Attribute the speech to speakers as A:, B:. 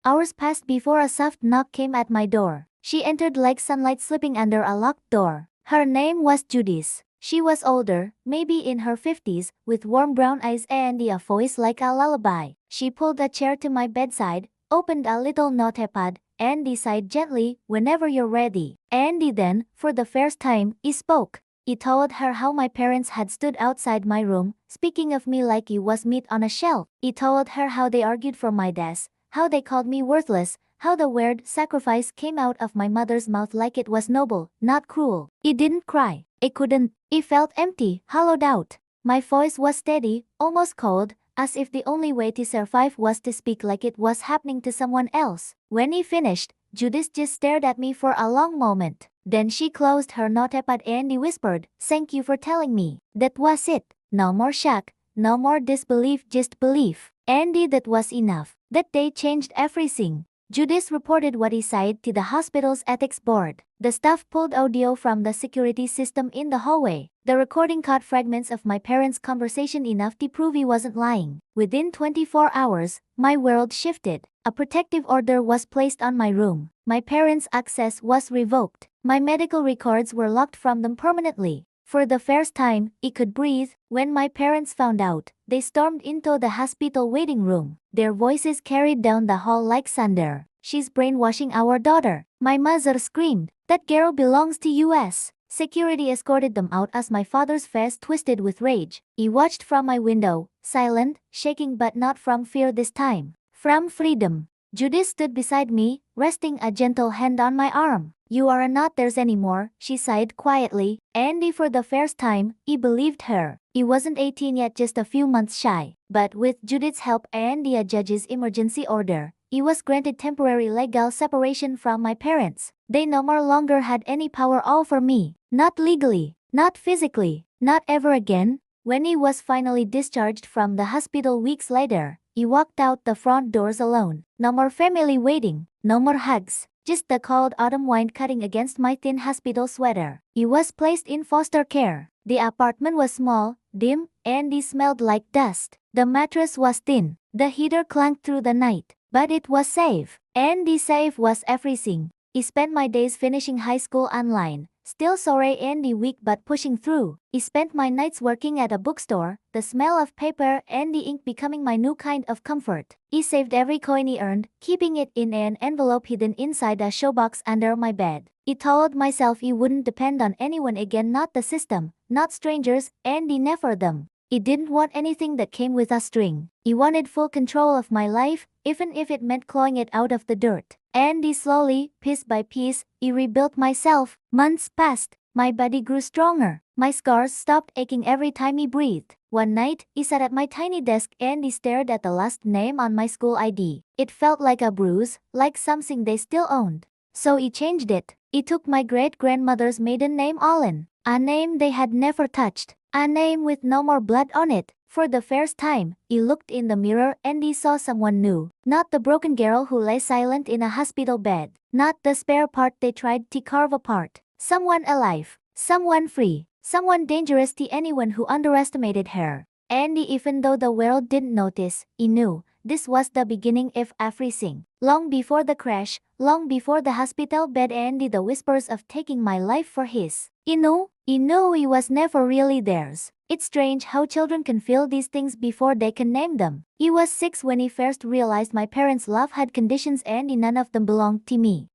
A: Hours passed before a soft knock came at my door. She entered like sunlight slipping under a locked door. Her name was Judith. She was older, maybe in her 50s, with warm brown eyes and a voice like a lullaby. She pulled a chair to my bedside, opened a little notepad, and sighed gently, "Whenever you're ready." And then, for the first time, he spoke. He told her how my parents had stood outside my room, speaking of me like it was meat on a shelf. He told her how they argued for my desk, how they called me worthless, how the word sacrifice came out of my mother's mouth like it was noble, not cruel. He didn't cry. He couldn't. He felt empty, hollowed out. My voice was steady, almost cold, as if the only way to survive was to speak like it was happening to someone else. When he finished, Judith just stared at me for a long moment. Then she closed her notepad and whispered, "Thank you for telling me." That was it. No more shock, no more disbelief, just belief. And that was enough. That day changed everything. Judith reported what he said to the hospital's ethics board. The staff pulled audio from the security system in the hallway. The recording caught fragments of my parents' conversation enough to prove he wasn't lying. Within 24 hours, my world shifted. A protective order was placed on my room. My parents' access was revoked. My medical records were locked from them permanently. For the first time, he could breathe. When my parents found out, they stormed into the hospital waiting room. Their voices carried down the hall like thunder. "She's brainwashing our daughter." My mother screamed. "That girl belongs to US." Security escorted them out as my father's face twisted with rage. He watched from my window, silent, shaking but not from fear this time. From freedom. Judith stood beside me, resting a gentle hand on my arm. "You are not theirs anymore," she sighed quietly. And for the first time, he believed her. He wasn't 18 yet, just a few months shy. But with Judith's help and the judge's emergency order, he was granted temporary legal separation from my parents. They no more longer had any power over me. Not legally, not physically, not ever again. When he was finally discharged from the hospital weeks later, he walked out the front doors alone. No more family waiting, no more hugs. Just the cold autumn wind cutting against my thin hospital sweater. He was placed in foster care. The apartment was small, dim, and it smelled like dust. The mattress was thin. The heater clanked through the night. But it was safe. And the safe was everything. I spent my days finishing high school online, still sore and weak but pushing through. I spent my nights working at a bookstore, the smell of paper and the ink becoming my new kind of comfort. I saved every coin I earned, keeping it in an envelope hidden inside a showbox under my bed. I told myself I wouldn't depend on anyone again, not the system, not strangers, and never them. I didn't want anything that came with a string. I wanted full control of my life, even if it meant clawing it out of the dirt. And slowly, piece by piece, I rebuilt myself. Months passed. My body grew stronger. My scars stopped aching every time I breathed. One night, I sat at my tiny desk and stared at the last name on my school ID. It felt like a bruise, like something they still owned. So I changed it. I took my great-grandmother's maiden name, Allen, a name they had never touched. A name with no more blood on it. For the first time, I looked in the mirror and I saw someone new. Not the broken girl who lay silent in a hospital bed. Not the spare part they tried to carve apart. Someone alive. Someone free. Someone dangerous to anyone who underestimated her. And even though the world didn't notice, I knew this was the beginning of everything. Long before the crash, long before the hospital bed and the whispers of taking my life for his. I knew he was never really theirs. It's strange how children can feel these things before they can name them. He was 6 when he first realized my parents' love had conditions and none of them belonged to me.